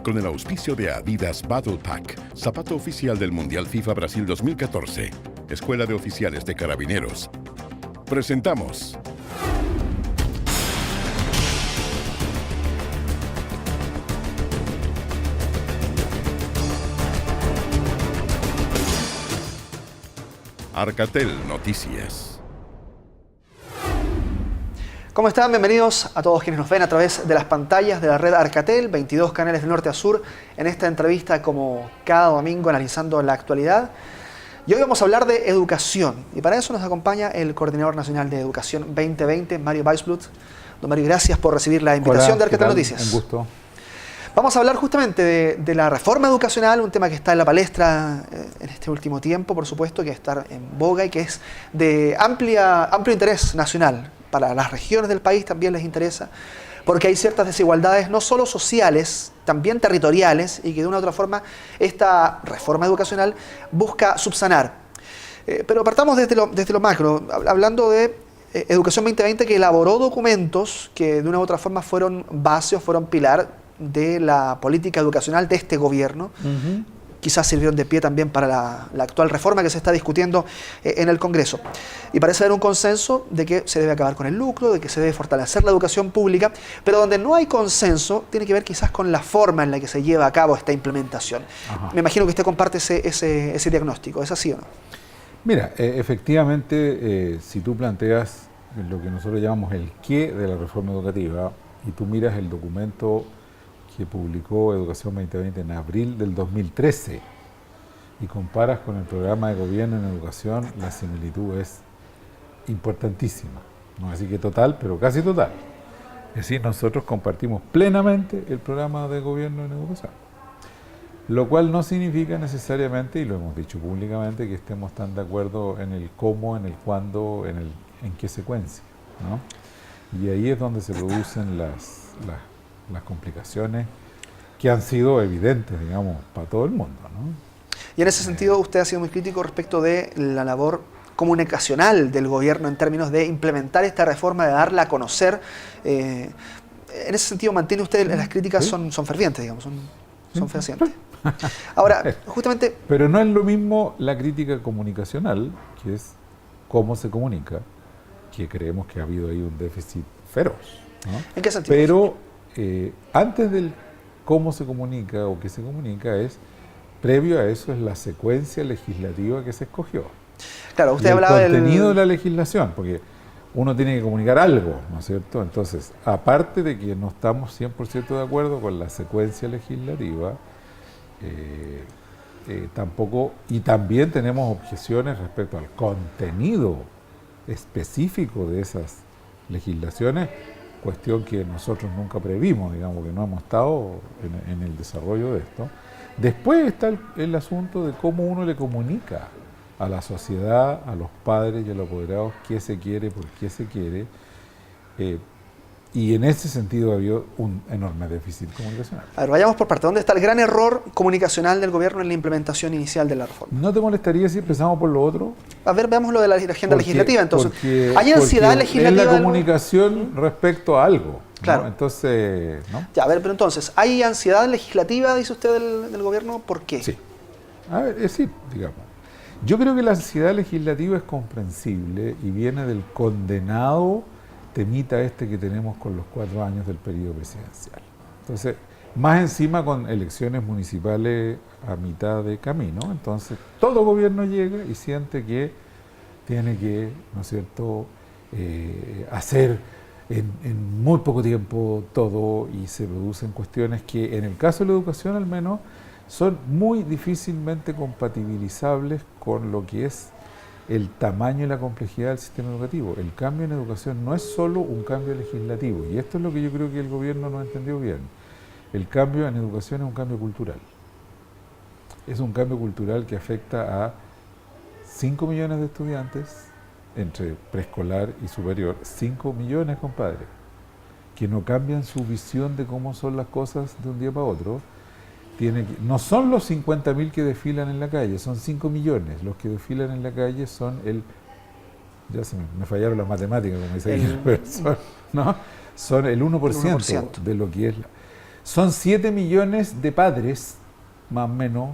con el auspicio de Adidas Battle Pack, zapato oficial del Mundial FIFA Brasil 2014, Escuela de Oficiales de Carabineros. Presentamos Arcatel Noticias. ¿Cómo están? Bienvenidos a todos quienes nos ven a través de las pantallas de la red Arcatel, 22 canales de norte a sur, en esta entrevista como cada domingo analizando la actualidad. Y hoy vamos a hablar de educación, y para eso nos acompaña el Coordinador Nacional de Educación 2020, Mario Weisblut. Don Mario, gracias por recibir la invitación de Arcatel Noticias. Un gusto. Vamos a hablar justamente de la reforma educacional, un tema que está en la palestra en este último tiempo, por supuesto, que está en boga y que es de amplio interés nacional. Para las regiones del país también les interesa, porque hay ciertas desigualdades, no solo sociales, también territoriales, y que de una u otra forma esta reforma educacional busca subsanar. Pero partamos desde lo macro, hablando de Educación 2020, que elaboró documentos que de una u otra forma fueron base o fueron pilar de la política educacional de este gobierno. Quizás sirvieron de pie también para la actual reforma que se está discutiendo en el Congreso. Y parece haber un consenso de que se debe acabar con el lucro, de que se debe fortalecer la educación pública, pero donde no hay consenso tiene que ver quizás con la forma en la que se lleva a cabo esta implementación. Ajá. Me imagino que usted comparte ese diagnóstico, ¿es así o no? Mira, efectivamente, si tú planteas lo que nosotros llamamos el qué de la reforma educativa y tú miras el documento que publicó Educación 2020 en abril del 2013 y comparas con el programa de gobierno en educación, la similitud es importantísima. No así que total, pero casi total. Es decir, nosotros compartimos plenamente el programa de gobierno en educación. Lo cual no significa necesariamente, y lo hemos dicho públicamente, que estemos tan de acuerdo en el cómo, en el cuándo, en qué secuencia, ¿no? Y ahí es donde se producen las complicaciones que han sido evidentes, digamos, para todo el mundo, ¿no? Y en ese sentido usted ha sido muy crítico respecto de la labor comunicacional del gobierno en términos de implementar esta reforma, de darla a conocer. En ese sentido, ¿mantiene usted las críticas? ¿Sí? Son fervientes, digamos, son fehacientes. Ahora, justamente... Pero no es lo mismo la crítica comunicacional, que es cómo se comunica, que creemos que ha habido ahí un déficit feroz, ¿no? ¿En qué sentido? Pero antes del cómo se comunica o qué se comunica previo a eso es la secuencia legislativa que se escogió. Claro, usted hablaba del contenido del... de la legislación, porque uno tiene que comunicar algo, ¿no es cierto? Entonces, aparte de que no estamos 100% de acuerdo con la secuencia legislativa, tampoco, y también tenemos objeciones respecto al contenido específico de esas legislaciones, cuestión que nosotros nunca previmos, digamos, que no hemos estado en el desarrollo de esto. Después está el asunto de cómo uno le comunica a la sociedad, a los padres y a los apoderados qué se quiere, por qué se quiere, y en ese sentido había un enorme déficit comunicacional. A ver, vayamos por parte. ¿Dónde está el gran error comunicacional del gobierno en la implementación inicial de la reforma? ¿No te molestaría si empezamos por lo otro? A ver, veamos lo de la agenda legislativa, entonces. ¿Hay ansiedad legislativa? Es la comunicación respecto a algo, ¿no? Claro. Entonces, ¿no? Ya, a ver, pero entonces, ¿hay ansiedad legislativa, dice usted, del gobierno? ¿Por qué? Sí. A ver, es decir, digamos, yo creo que la ansiedad legislativa es comprensible y viene del condenado temita que tenemos con los 4 años del periodo presidencial. Entonces, más encima con elecciones municipales a mitad de camino, entonces todo gobierno llega y siente que tiene que, ¿no es cierto?, hacer en muy poco tiempo todo, y se producen cuestiones que en el caso de la educación al menos son muy difícilmente compatibilizables con lo que es el tamaño y la complejidad del sistema educativo. El cambio en educación no es solo un cambio legislativo, y esto es lo que yo creo que el gobierno no entendió bien. El cambio en educación es un cambio cultural. Es un cambio cultural que afecta a 5 millones de estudiantes entre preescolar y superior. 5 millones, compadre, que no cambian su visión de cómo son las cosas de un día para otro. No son los 50.000 que desfilan en la calle, son 5 millones. Los que desfilan en la calle son ya se me fallaron las matemáticas, como dice aquí, pero son el 1% de lo que es. Son 7 millones de padres, más o menos,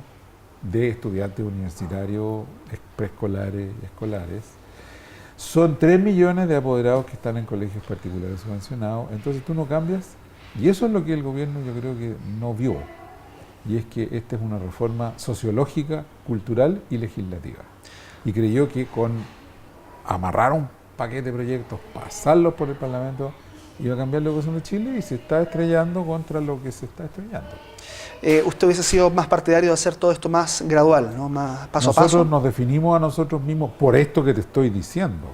de estudiantes universitarios, preescolares y escolares. Son 3 millones de apoderados que están en colegios particulares subvencionados. Entonces tú no cambias. Y eso es lo que el gobierno yo creo que no vio. Y es que esta es una reforma sociológica, cultural y legislativa. Y creyó que con amarrar un paquete de proyectos, pasarlos por el Parlamento, iba a cambiar la educación de Chile, y se está estrellando contra lo que se está estrellando. Usted hubiese sido más partidario de hacer todo esto más gradual, ¿no? Más paso a paso. Nosotros nos definimos a nosotros mismos por esto que te estoy diciendo.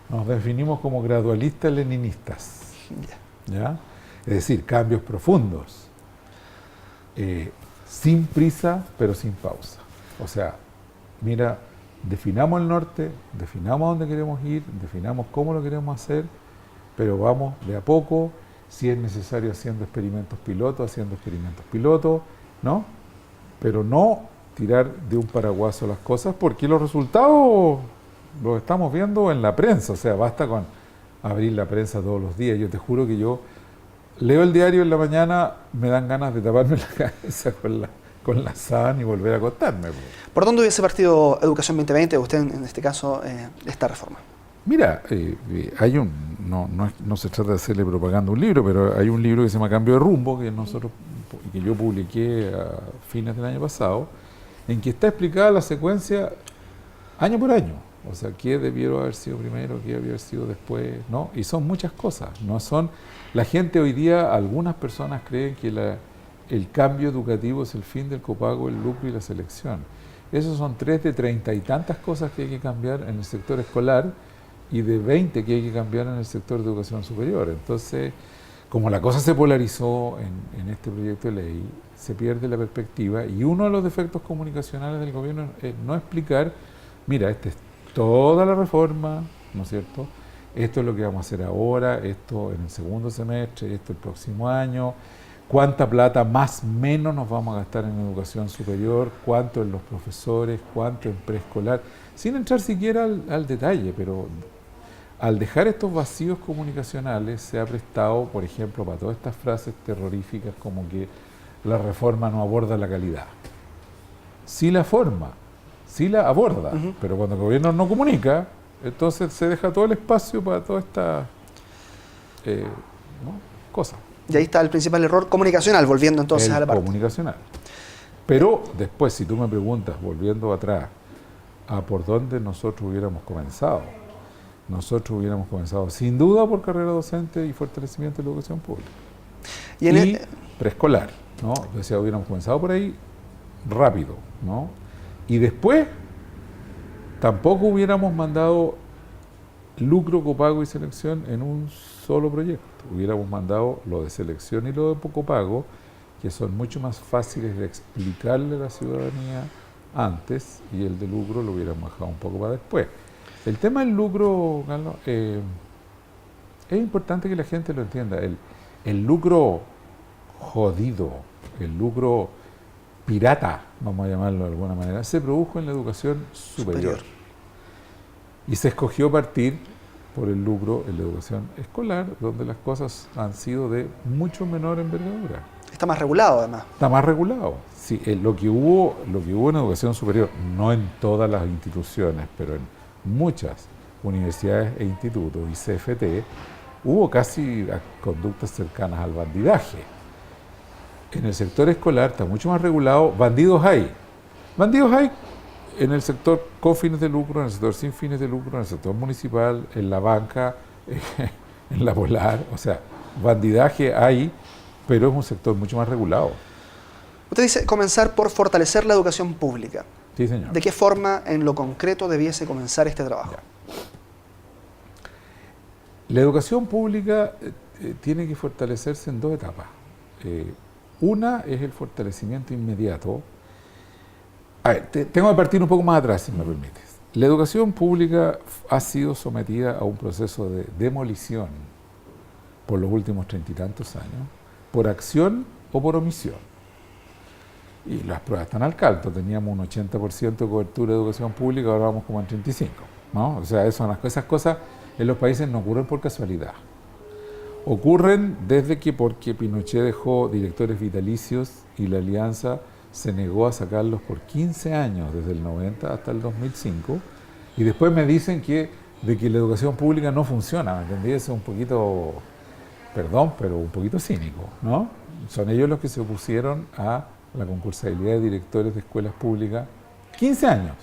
Nos definimos como gradualistas leninistas. ¿Ya? Es decir, cambios profundos. Sin prisa, pero sin pausa. O sea, mira, definamos el norte, definamos a dónde queremos ir, definamos cómo lo queremos hacer, pero vamos de a poco, si es necesario haciendo experimentos pilotos, ¿no? Pero no tirar de un paraguaso las cosas, porque los resultados los estamos viendo en la prensa. O sea, basta con abrir la prensa todos los días. Yo te juro que yo leo el diario en la mañana, me dan ganas de taparme la cabeza con la sábana y volver a acostarme. ¿Por dónde hubiese partido Educación 2020, usted en este caso, esta reforma? Mira, hay no se trata de hacerle propaganda a un libro, pero hay un libro que se llama Cambio de Rumbo, que yo publiqué a fines del año pasado, en que está explicada la secuencia año por año. O sea, qué debió haber sido primero, qué debió haber sido después, ¿no? Y son muchas cosas. La gente hoy día, algunas personas creen que el cambio educativo es el fin del copago, el lucro y la selección. Esos son 3 de 30 y tantas cosas que hay que cambiar en el sector escolar, y de 20 que hay que cambiar en el sector de educación superior. Entonces, como la cosa se polarizó en este proyecto de ley, se pierde la perspectiva, y uno de los defectos comunicacionales del gobierno es no explicar, mira, esta es toda la reforma, ¿no es cierto? Esto es lo que vamos a hacer ahora, esto en el segundo semestre, esto el próximo año, cuánta plata más o menos nos vamos a gastar en educación superior, cuánto en los profesores, cuánto en preescolar, sin entrar siquiera al detalle, pero al dejar estos vacíos comunicacionales se ha prestado, por ejemplo, para todas estas frases terroríficas como que la reforma no aborda la calidad. Sí la forma, sí la aborda, pero cuando el gobierno no comunica, entonces se deja todo el espacio para toda esta cosa. Y ahí está el principal error comunicacional, volviendo entonces a la parte. Comunicacional. Pero después, si tú me preguntas, volviendo atrás, a por dónde nosotros hubiéramos comenzado sin duda por carrera docente y fortalecimiento de la educación pública. Y preescolar, ¿no? O sea, hubiéramos comenzado por ahí rápido, ¿no? Y después tampoco hubiéramos mandado lucro, copago y selección en un solo proyecto. Hubiéramos mandado lo de selección y lo de copago, que son mucho más fáciles de explicarle a la ciudadanía antes, y el de lucro lo hubiéramos dejado un poco para después. El tema del lucro, Carlos, es importante que la gente lo entienda. El lucro jodido, el lucro pirata, vamos a llamarlo de alguna manera, se produjo en la educación superior. Y se escogió partir por el lucro en la educación escolar, donde las cosas han sido de mucho menor envergadura. Está más regulado, además. Está más regulado. Sí, lo que hubo en educación superior, no en todas las instituciones, pero en muchas universidades e institutos y CFT, hubo casi conductas cercanas al bandidaje. En el sector escolar está mucho más regulado. Bandidos hay en el sector con fines de lucro, en el sector sin fines de lucro, en el sector municipal, en la banca, en la polar. O sea, bandidaje hay, pero es un sector mucho más regulado. Usted dice comenzar por fortalecer la educación pública. Sí, señor. ¿De qué forma, en lo concreto, debiese comenzar este trabajo? Ya. La educación pública tiene que fortalecerse en 2 etapas. Una es el fortalecimiento inmediato. A ver, tengo que partir un poco más atrás, si me permites. La educación pública ha sido sometida a un proceso de demolición por los últimos 30 y tantos años, por acción o por omisión. Y las pruebas están al caldo. Teníamos un 80% de cobertura de educación pública, ahora vamos como en 35%, ¿no? O sea, esas cosas en los países no ocurren por casualidad. ocurren desde que, porque Pinochet dejó directores vitalicios y la Alianza se negó a sacarlos por 15 años, desde el 90 hasta el 2005, y después me dicen de que la educación pública no funciona, ¿me entendí? Eso es un poquito, perdón, pero un poquito cínico, ¿no? Son ellos los que se opusieron a la concursabilidad de directores de escuelas públicas 15 años.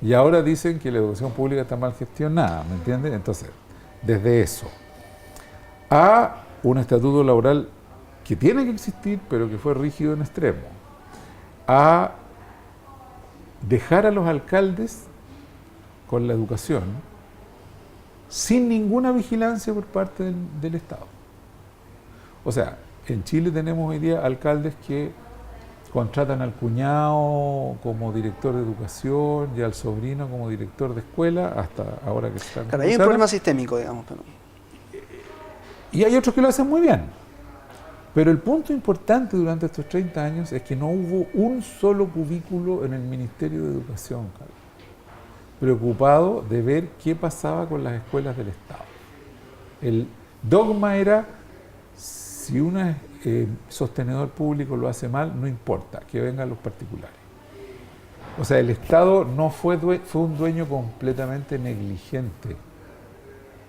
Y ahora dicen que la educación pública está mal gestionada, ¿me entiendes? Entonces, desde eso a un estatuto laboral que tiene que existir, pero que fue rígido en extremo, a dejar a los alcaldes con la educación sin ninguna vigilancia por parte del Estado. O sea, en Chile tenemos hoy día alcaldes que contratan al cuñado como director de educación y al sobrino como director de escuela, hasta ahora que están... Claro, hay un problema sistémico, digamos. Pero... Y hay otros que lo hacen muy bien. Pero el punto importante durante estos 30 años es que no hubo un solo cubículo en el Ministerio de Educación, Carlos, preocupado de ver qué pasaba con las escuelas del Estado. El dogma era, si un sostenedor público lo hace mal, no importa, que vengan los particulares. O sea, el Estado no fue un dueño completamente negligente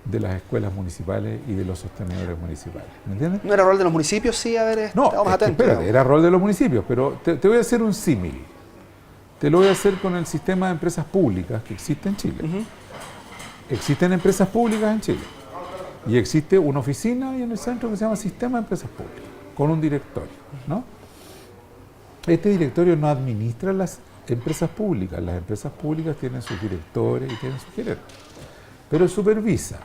de las escuelas municipales y de los sostenedores municipales. ¿Me entiendes? ¿No era rol de los municipios? Sí, a ver, no, estamos atentos. Espérate, era rol de los municipios, pero te voy a hacer un símil. Te lo voy a hacer con el sistema de empresas públicas que existe en Chile. Existen empresas públicas en Chile. Y existe una oficina ahí en el centro que se llama Sistema de Empresas Públicas, con un directorio, ¿no? Este directorio no administra las empresas públicas. Las empresas públicas tienen sus directores y tienen sus gerentes. Pero supervisa.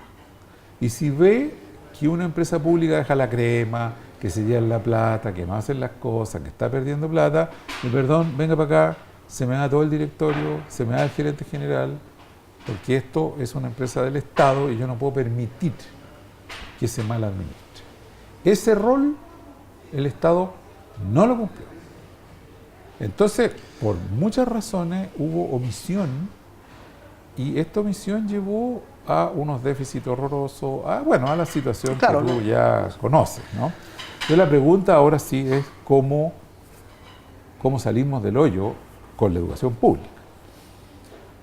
Y si ve que una empresa pública deja la crema, que se lleva la plata, que no hacen las cosas, que está perdiendo plata, y perdón, venga para acá, se me da todo el directorio, se me da el gerente general, porque esto es una empresa del Estado y yo no puedo permitir que se mal administre. Ese rol el Estado no lo cumplió. Entonces, por muchas razones hubo omisión, y esta omisión llevó a unos déficits horrorosos, a la situación que tú ya conoces, ¿no? Entonces la pregunta ahora sí es cómo salimos del hoyo con la educación pública.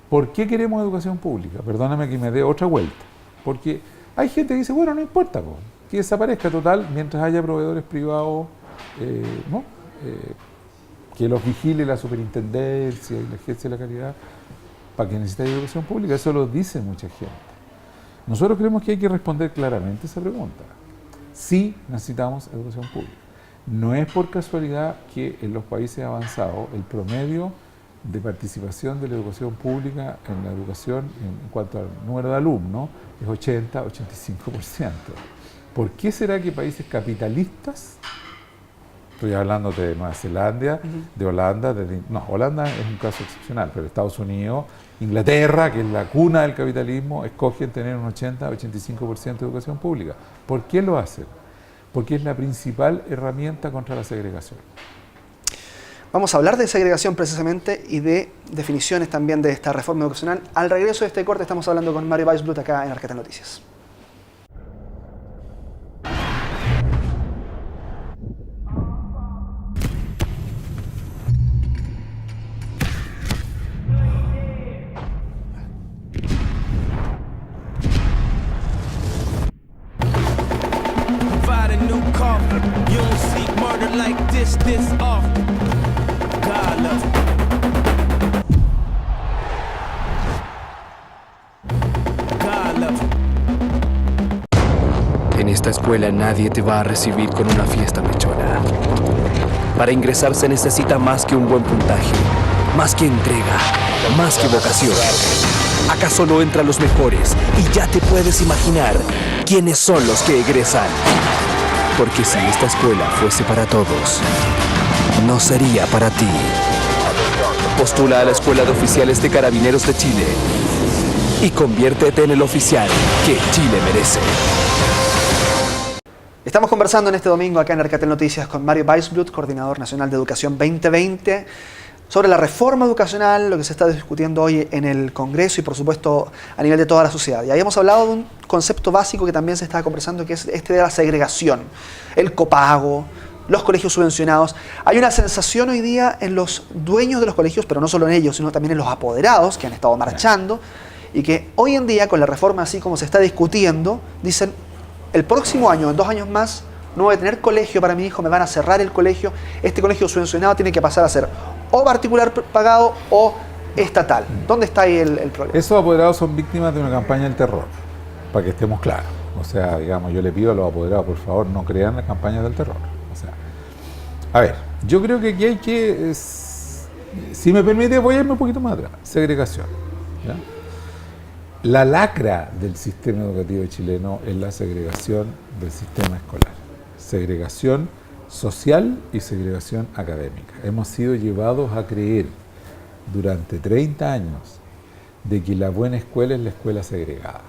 ¿Por qué queremos educación pública? Perdóname que me dé otra vuelta. Porque hay gente que dice, bueno, no importa, que desaparezca total mientras haya proveedores privados, que los vigile la superintendencia y la agencia de la calidad. ¿Para qué necesita educación pública? Eso lo dice mucha gente. Nosotros creemos que hay que responder claramente esa pregunta. Sí necesitamos educación pública. No es por casualidad que en los países avanzados el promedio de participación de la educación pública en la educación en cuanto al número de alumnos es 80-85%. ¿Por qué será que países capitalistas, estoy hablando de Nueva Zelanda, de Holanda, Holanda es un caso excepcional, pero Estados Unidos, Inglaterra, que es la cuna del capitalismo, escogen tener un 80-85% de educación pública? ¿Por qué lo hacen? Porque es la principal herramienta contra la segregación. Vamos a hablar de segregación precisamente y de definiciones también de esta reforma educacional. Al regreso de este corte estamos hablando con Mario Weisblut acá en Arcatel Noticias. En esta escuela nadie te va a recibir con una fiesta mechona. Para ingresar se necesita más que un buen puntaje, más que entrega, más que vocación. Acá solo entran los mejores y ya te puedes imaginar quiénes son los que egresan. Porque si esta escuela fuese para todos, no sería para ti. Postula a la Escuela de Oficiales de Carabineros de Chile y conviértete en el oficial que Chile merece. Estamos conversando en este domingo acá en Arcatel Noticias con Mario Weisblut, Coordinador Nacional de Educación 2020. sobre la reforma educacional, lo que se está discutiendo hoy en el Congreso y por supuesto a nivel de toda la sociedad. Y habíamos hablado de un concepto básico que también se está conversando, que es este de la segregación, el copago, los colegios subvencionados. Hay una sensación hoy día en los dueños de los colegios, pero no solo en ellos, sino también en los apoderados que han estado marchando, y que hoy en día con la reforma así como se está discutiendo, dicen, el próximo año, en 2 años más, no voy a tener colegio para mi hijo, me van a cerrar el colegio, este colegio subvencionado tiene que pasar a ser o particular pagado o estatal. ¿Dónde está ahí el problema? Esos apoderados son víctimas de una campaña del terror, para que estemos claros. O sea, digamos, yo le pido a los apoderados, por favor, no crean las campañas del terror. O sea, a ver, yo creo que aquí hay que, si me permite, voy a irme un poquito más atrás. Segregación. ¿Ya? La lacra del sistema educativo chileno es la segregación del sistema escolar. Segregación social y segregación académica. Hemos sido llevados a creer durante 30 años de que la buena escuela es la escuela segregada,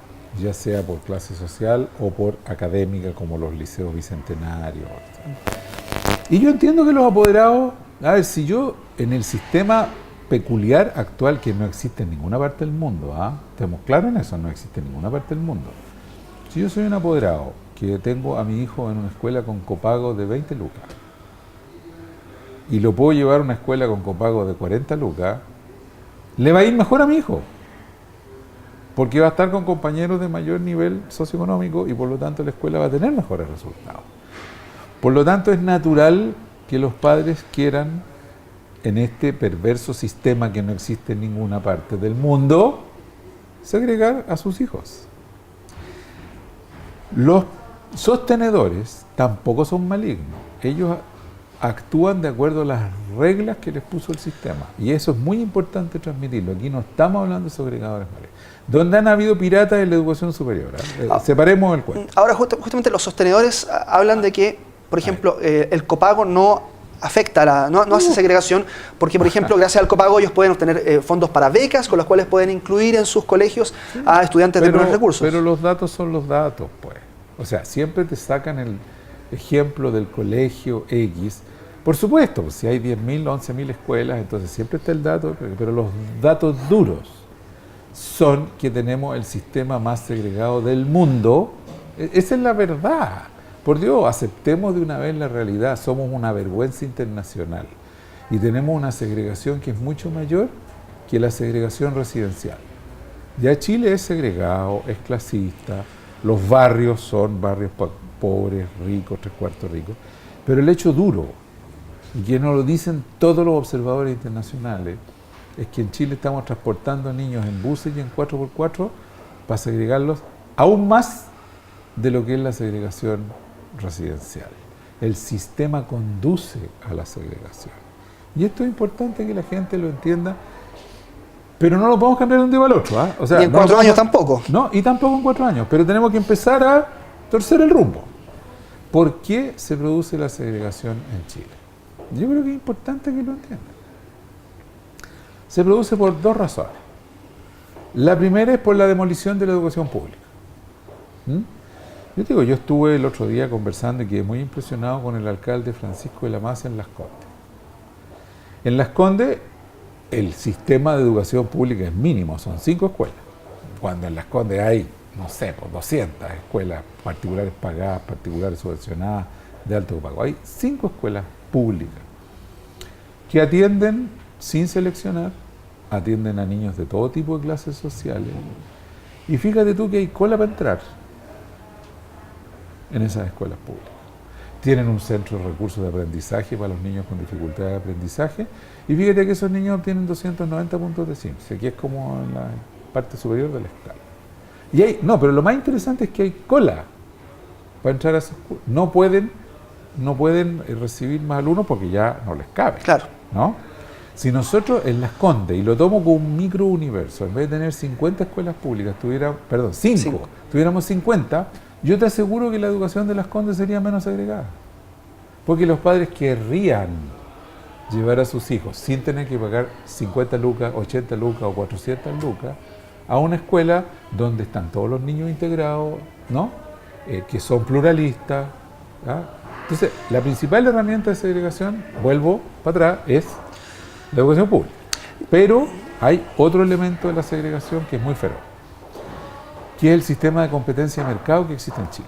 ya sea por clase social o por académica, como los liceos bicentenarios. Y yo entiendo que los apoderados, a ver, si yo en el sistema peculiar actual, que no existe en ninguna parte del mundo, estamos claros en eso, no existe en ninguna parte del mundo. Si yo soy un apoderado que tengo a mi hijo en una escuela con copago de 20 lucas y lo puedo llevar a una escuela con copago de 40 lucas, le va a ir mejor a mi hijo, porque va a estar con compañeros de mayor nivel socioeconómico y por lo tanto la escuela va a tener mejores resultados. Por lo tanto es natural que los padres quieran, en este perverso sistema que no existe en ninguna parte del mundo, segregar a sus hijos. Los sostenedores tampoco son malignos. Ellos actúan de acuerdo a las reglas que les puso el sistema. Y eso es muy importante transmitirlo. Aquí no estamos hablando de segregadores malignos. Donde han habido piratas en la educación superior. Separemos el cuento. Ahora, justamente los sostenedores hablan de que, por ejemplo, el copago no afecta, no hace segregación, porque, por ejemplo, gracias al copago ellos pueden obtener fondos para becas, con los cuales pueden incluir en sus colegios a estudiantes de menores recursos. Pero los datos son los datos, pues. O sea, siempre te sacan el ejemplo del colegio X. Por supuesto, si hay 10.000, 11.000 escuelas, entonces siempre está el dato, pero los datos duros son que tenemos el sistema más segregado del mundo. Esa es la verdad. Por Dios, aceptemos de una vez la realidad. Somos una vergüenza internacional y tenemos una segregación que es mucho mayor que la segregación residencial. Ya Chile es segregado, es clasista, los barrios son barrios pobres, ricos, 3/4 ricos, pero el hecho duro, y que nos lo dicen todos los observadores internacionales, es que en Chile estamos transportando niños en buses y en 4x4 para segregarlos aún más de lo que es la segregación residencial. El sistema conduce a la segregación. Y esto es importante que la gente lo entienda, pero no lo podemos cambiar de un día al otro. O sea, y en 4 años tampoco. No, y tampoco en 4 años, pero tenemos que empezar a torcer el rumbo. ¿Por qué se produce la segregación en Chile? Yo creo que es importante que lo entiendan. Se produce por 2 razones. La primera es por la demolición de la educación pública. Yo te digo, yo estuve el otro día conversando y quedé muy impresionado con el alcalde Francisco de la Maza en Las Condes. En Las Condes, el sistema de educación pública es mínimo, son 5 escuelas. Cuando en Las Condes hay, no sé, pues 200 escuelas particulares pagadas, particulares subvencionadas, de alto pago. Hay 5 escuelas públicas que atienden sin seleccionar, atienden a niños de todo tipo de clases sociales. Y fíjate tú que hay cola para entrar en esas escuelas públicas. Tienen un centro de recursos de aprendizaje para los niños con dificultades de aprendizaje, y fíjate que esos niños obtienen 290 puntos de CIMSE, que es como en la parte superior de la escala. Y hay, no, pero lo más interesante es que hay cola para entrar a esas escuelas. No pueden recibir más alumnos porque ya no les cabe. Claro. ¿No? Si nosotros en Las Condes, y lo tomo como un microuniverso, en vez de tener 50 escuelas públicas, tuviéramos 50, yo te aseguro que la educación de Las Condes sería menos segregada. Porque los padres querrían llevar a sus hijos sin tener que pagar 50 lucas, 80 lucas o 400 lucas a una escuela donde están todos los niños integrados, ¿no? Que son pluralistas. Entonces, la principal herramienta de segregación, vuelvo para atrás, es la educación pública. Pero hay otro elemento de la segregación que es muy feroz, que es el sistema de competencia de mercado que existe en Chile.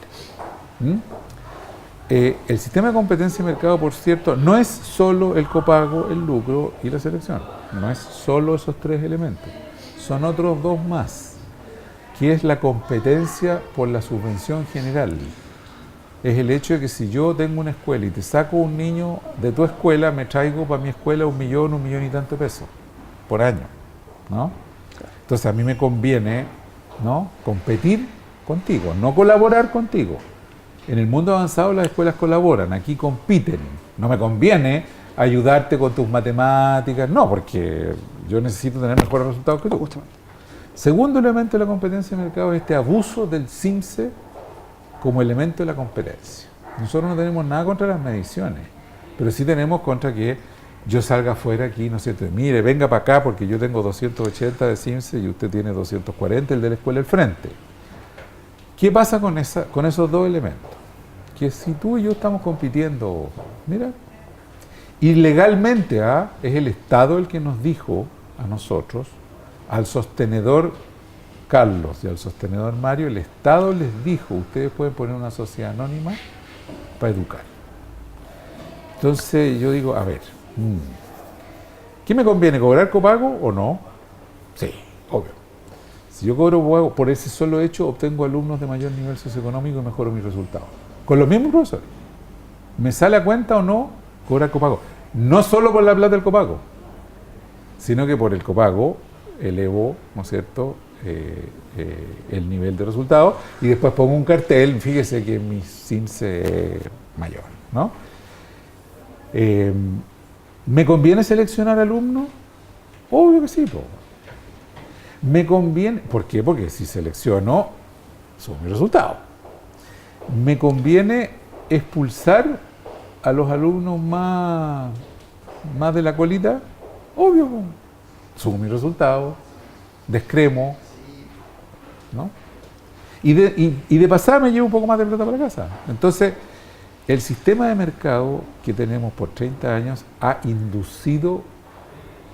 El sistema de competencia de mercado, por cierto, no es solo el copago, el lucro y la selección. No es solo esos tres elementos. Son otros dos más, que es la competencia por la subvención general. Es el hecho de que si yo tengo una escuela y te saco un niño de tu escuela, me traigo para mi escuela 1 millón y tanto de pesos por año, ¿no? Entonces a mí me conviene, ¿no?, competir contigo, no colaborar contigo. En el mundo avanzado las escuelas colaboran, aquí compiten. No me conviene ayudarte con tus matemáticas, no, porque yo necesito tener mejores resultados que tú. Justamente. Segundo elemento de la competencia de mercado es este abuso del CIMSE como elemento de la competencia. Nosotros no tenemos nada contra las mediciones, pero sí tenemos contra que yo salga afuera aquí, ¿no es cierto? Mire, venga para acá porque yo tengo 280 de CIMSE y usted tiene 240, el de la escuela del frente. ¿Qué pasa con esos dos elementos? Que si tú y yo estamos compitiendo, mira, ilegalmente, es el Estado el que nos dijo a nosotros, al sostenedor Carlos y al sostenedor Mario, el Estado les dijo, ustedes pueden poner una sociedad anónima para educar. Entonces yo digo, a ver, ¿qué me conviene, cobrar copago o no? Sí, obvio. Si yo cobro copago, por ese solo hecho obtengo alumnos de mayor nivel socioeconómico y mejoro mis resultados. Con los mismos profesores. ¿Me sale a cuenta o no cobrar copago? No solo por la plata del copago, sino que por el copago elevo, ¿no es cierto?, el nivel de resultados y después pongo un cartel, fíjese que mi CIMSE es mayor, ¿no? ¿Me conviene seleccionar alumnos? Obvio que sí, po. Me conviene, ¿por qué? Porque si selecciono, son mis resultados. Me conviene expulsar a los alumnos más de la colita, obvio, po. Subo mis resultados, descremo, ¿no? Y de pasada me llevo un poco más de plata para casa. Entonces, el sistema de mercado que tenemos por 30 años ha inducido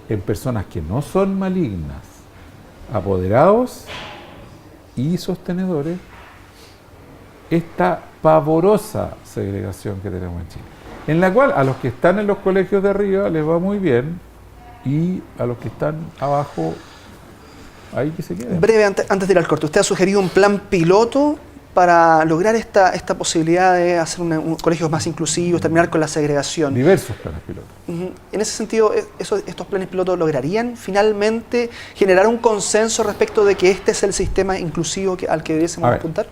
en personas que no son malignas, apoderados y sostenedores, esta pavorosa segregación que tenemos en Chile, en la cual a los que están en los colegios de arriba les va muy bien y a los que están abajo, ahí que se queden. Breve, antes de ir al corte, usted ha sugerido un plan piloto para lograr esta posibilidad de hacer colegios más inclusivos, terminar con la segregación. Diversos planes pilotos. En ese sentido, ¿estos planes pilotos lograrían finalmente generar un consenso respecto de que este es el sistema inclusivo al que debiésemos apuntar?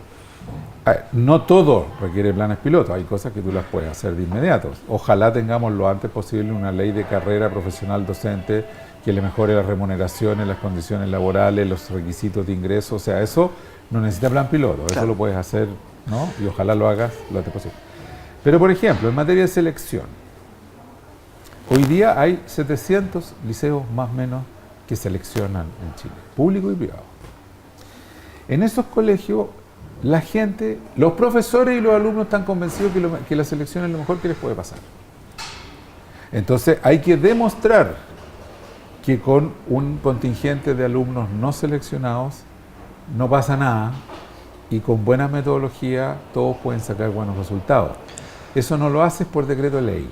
A ver, no todo requiere planes pilotos, hay cosas que tú las puedes hacer de inmediato. Ojalá tengamos lo antes posible una ley de carrera profesional docente que le mejore las remuneraciones, las condiciones laborales, los requisitos de ingreso, o sea, eso no necesita plan piloto, claro. Eso lo puedes hacer, ¿no? Y ojalá lo hagas lo antes posible. Pero, por ejemplo, en materia de selección, hoy día hay 700 liceos más o menos que seleccionan en Chile, público y privado. En esos colegios, la gente, los profesores y los alumnos están convencidos que la selección es lo mejor que les puede pasar. Entonces, hay que demostrar que con un contingente de alumnos no seleccionados no pasa nada y con buena metodología todos pueden sacar buenos resultados. Eso no lo haces por decreto de ley,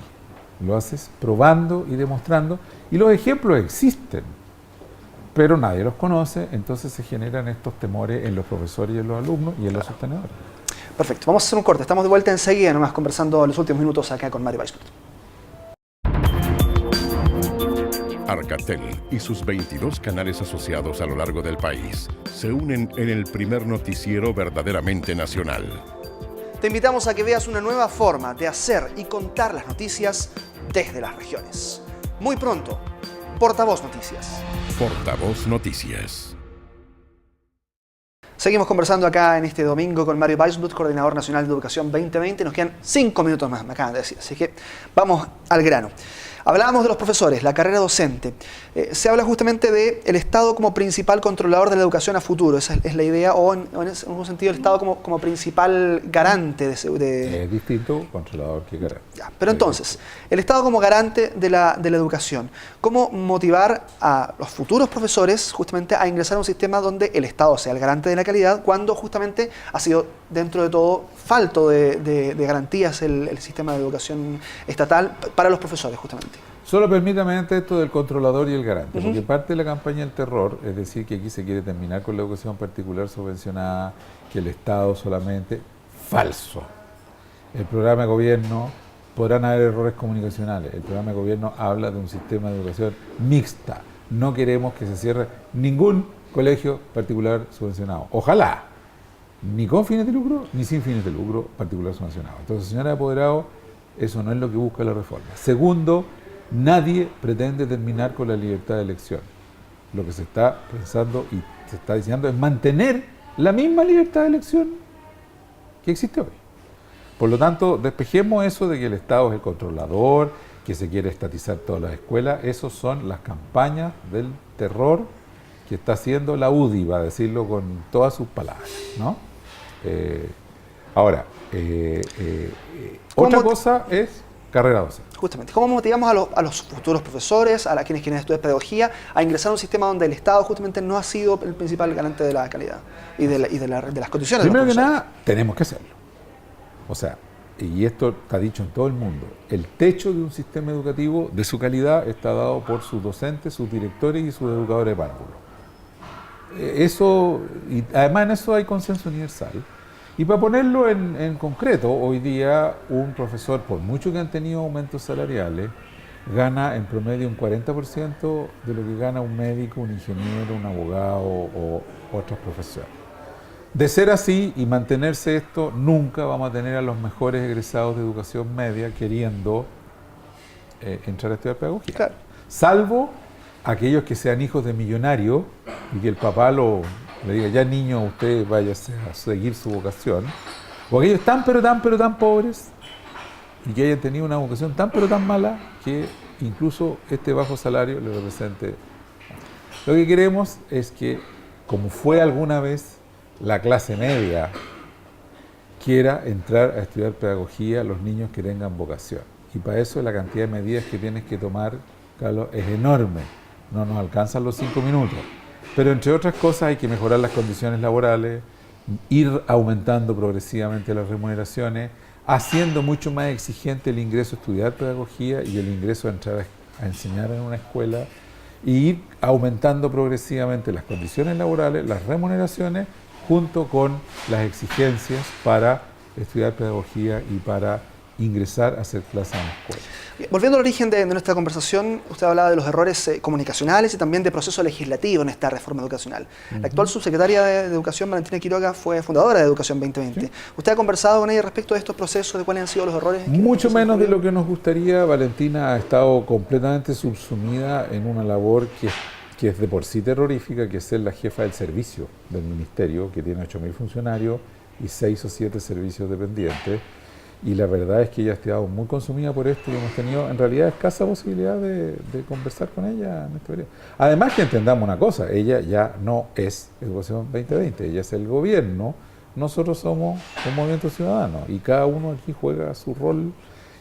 lo haces probando y demostrando, y los ejemplos existen, pero nadie los conoce, entonces se generan estos temores en los profesores y en los alumnos y en los sostenedores. Perfecto, vamos a hacer un corte, estamos de vuelta enseguida, nomás conversando los últimos minutos acá con Mario Weisbrot. Arcatel y sus 22 canales asociados a lo largo del país se unen en el primer noticiero verdaderamente nacional. Te invitamos a que veas una nueva forma de hacer y contar las noticias desde las regiones. Muy pronto, Portavoz Noticias. Portavoz Noticias. Seguimos conversando acá en este domingo con Mario Weisbrot, Coordinador Nacional de Educación 2020. Nos quedan 5 minutos más, me acaban de decir, así que vamos al grano. Hablábamos de los profesores, la carrera docente. Se habla justamente del Estado como principal controlador de la educación a futuro. Esa es la idea, o en un sentido el Estado como principal garante de... Es distinto controlador que garante. Ya, pero entonces, el Estado como garante de la educación. ¿Cómo motivar a los futuros profesores justamente a ingresar a un sistema donde el Estado sea el garante de la calidad, cuando justamente ha sido, dentro de todo, falto de garantías el sistema de educación estatal para los profesores, justamente? Solo permítame antes esto del controlador y el garante, porque parte de la campaña del terror, es decir, que aquí se quiere terminar con la educación particular subvencionada, que el Estado solamente, falso. El programa de gobierno, podrán haber errores comunicacionales, el programa de gobierno habla de un sistema de educación mixta. No queremos que se cierre ningún colegio particular subvencionado. Ojalá, ni con fines de lucro, ni sin fines de lucro particular subvencionado. Entonces, señora apoderado, eso no es lo que busca la reforma. Segundo, nadie pretende terminar con la libertad de elección. Lo que se está pensando y se está diciendo es mantener la misma libertad de elección que existe hoy. Por lo tanto, despejemos eso de que el Estado es el controlador, que se quiere estatizar todas las escuelas. Esas son las campañas del terror que está haciendo la UDI, va a decirlo con todas sus palabras, ¿no? Otra cosa es carrera docente. Justamente, ¿cómo motivamos a los futuros profesores, a quienes quieren estudiar pedagogía, a ingresar a un sistema donde el Estado justamente no ha sido el principal garante de la calidad y de las condiciones de los Primero que profesores? nada, tenemos que hacerlo. O sea, y esto está dicho en todo el mundo, el techo de un sistema educativo de su calidad está dado por sus docentes, sus directores y sus educadores de párvulo. Eso, y además en eso hay consenso universal. Y para ponerlo en concreto, hoy día un profesor, por mucho que han tenido aumentos salariales, gana en promedio un 40% de lo que gana un médico, un ingeniero, un abogado o otras profesiones. De ser así y mantenerse esto, nunca vamos a tener a los mejores egresados de educación media queriendo entrar a estudiar pedagogía. Claro. Salvo aquellos que sean hijos de millonarios y que el papá le diga, ya niño, usted váyase a seguir su vocación. O aquellos tan pobres y que hayan tenido una vocación tan mala que incluso este bajo salario le represente. Lo que queremos es que, como fue alguna vez, la clase media quiera entrar a estudiar pedagogía, los niños que tengan vocación. Y para eso la cantidad de medidas que tienes que tomar, Carlos, es enorme. No nos alcanzan los 5 minutos. Pero entre otras cosas hay que mejorar las condiciones laborales, ir aumentando progresivamente las remuneraciones, haciendo mucho más exigente el ingreso a estudiar pedagogía y el ingreso a entrar a enseñar en una escuela, y ir aumentando progresivamente las condiciones laborales, las remuneraciones, junto con las exigencias para estudiar pedagogía y para ingresar a hacer clases en la escuela. Volviendo al origen de nuestra conversación, usted hablaba de los errores comunicacionales y también de proceso legislativo en esta reforma educacional. La actual subsecretaria de Educación, Valentina Quiroga, fue fundadora de Educación 2020. ¿Sí? ¿Usted ha conversado con ella respecto de estos procesos, de cuáles han sido los errores? Mucho menos de lo que nos gustaría. Valentina ha estado completamente subsumida en una labor que es de por sí terrorífica, que es ser la jefa del servicio del ministerio, que tiene 8.000 funcionarios y 6 o 7 servicios dependientes. Y la verdad es que ella ha estado muy consumida por esto y hemos tenido en realidad escasa posibilidad de conversar con ella en este periodo. Además, que entendamos una cosa, ella ya no es Educación 2020, ella es el gobierno, nosotros somos un movimiento ciudadano y cada uno aquí juega su rol,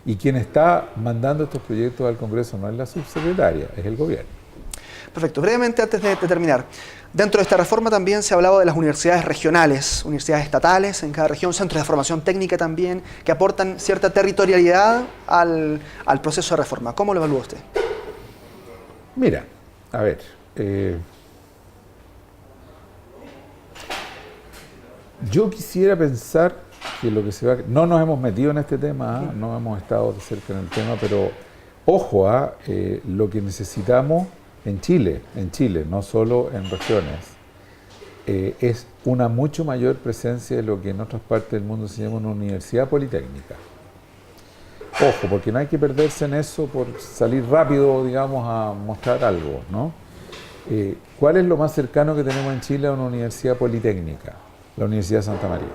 y quien está mandando estos proyectos al Congreso no es la subsecretaria, es el gobierno. Perfecto. Brevemente, antes de terminar, dentro de esta reforma también se ha hablado de las universidades regionales, universidades estatales en cada región, centros de formación técnica también, que aportan cierta territorialidad al proceso de reforma. ¿Cómo lo evalúa usted? Mira, a ver, yo quisiera pensar que lo que se va... No nos hemos metido en este tema, no hemos estado de cerca en el tema, pero ojo a lo que necesitamos en Chile, no solo en regiones, es una mucho mayor presencia de lo que en otras partes del mundo se llama una universidad politécnica. Ojo, porque no hay que perderse en eso por salir rápido, digamos, a mostrar algo, ¿no? ¿Cuál es lo más cercano que tenemos en Chile a una universidad politécnica? La Universidad de Santa María.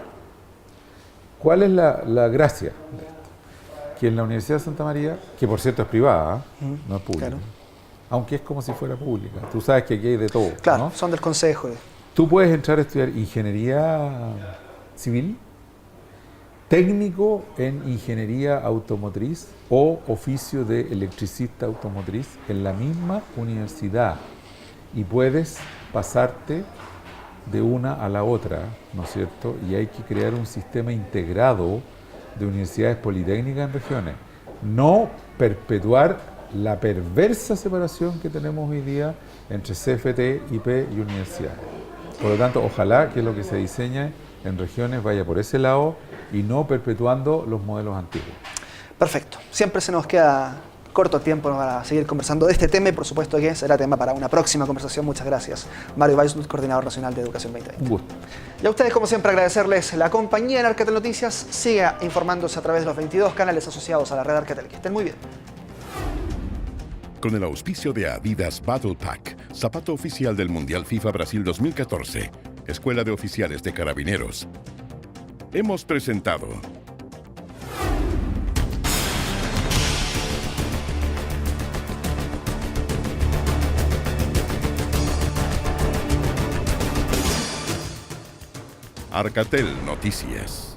¿Cuál es la gracia de esto? que en la Universidad de Santa María, que por cierto es privada, no es pública, Claro. aunque es como si fuera pública. Tú sabes que aquí hay de todo, Claro, ¿no? son del consejo. Tú puedes entrar a estudiar ingeniería civil, técnico en ingeniería automotriz o oficio de electricista automotriz en la misma universidad y puedes pasarte de una a la otra, ¿no es cierto? Y hay que crear un sistema integrado de universidades politécnicas en regiones, no perpetuar la perversa separación que tenemos hoy día entre CFT, IP y universidades. Por lo tanto, ojalá que lo que se diseñe en regiones vaya por ese lado y no perpetuando los modelos antiguos. Perfecto. Siempre se nos queda corto tiempo para seguir conversando de este tema y por supuesto que será tema para una próxima conversación. Muchas gracias. Mario Weissmuth, Coordinador Nacional de Educación 2020. Un gusto. Y a ustedes, como siempre, agradecerles la compañía en Arcatel Noticias. Siga informándose a través de los 22 canales asociados a la red Arcatel. Que estén muy bien. Con el auspicio de Adidas Battle Pack, zapato oficial del Mundial FIFA Brasil 2014, Escuela de Oficiales de Carabineros, hemos presentado Arcatel Noticias.